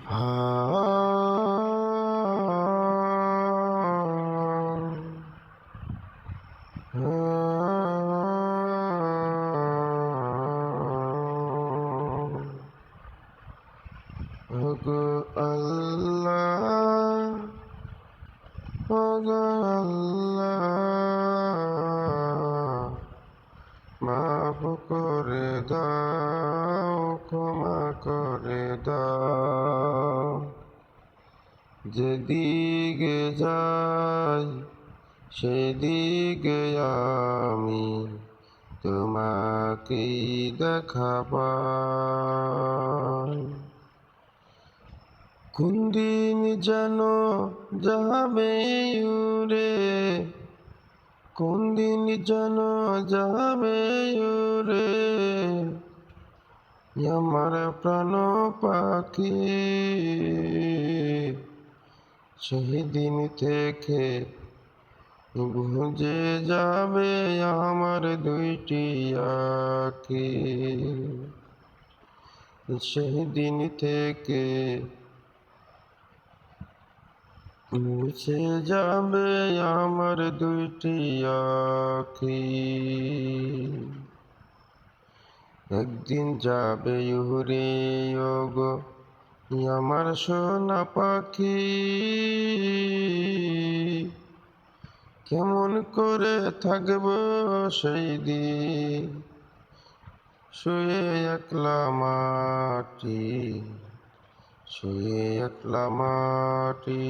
ওগো আল্লাহ, ওগো আল্লাহ, মাফ করে দাও, ক্ষমা করে দাও। যেদিকে যাই সেদিকে আমি তোমাকেই দেখা পাই। কোন দিন যেন যাবে উড়ে, কোন দিন যেন যাবে উড়ে আমার প্রাণ পাখি। সেই দিন থেকে বুঝে যাবে আমার দুইটি আঁখি। সেই দিন থেকে মুছে যাবে আমার দুইটি আঁখি। একদিন যাবে উড়ে ওগো আমার সোনা পাখি। কেমন করে থাকবো সেই দিন শুয়ে একলা মাটি, শুয়ে একলা মাটি।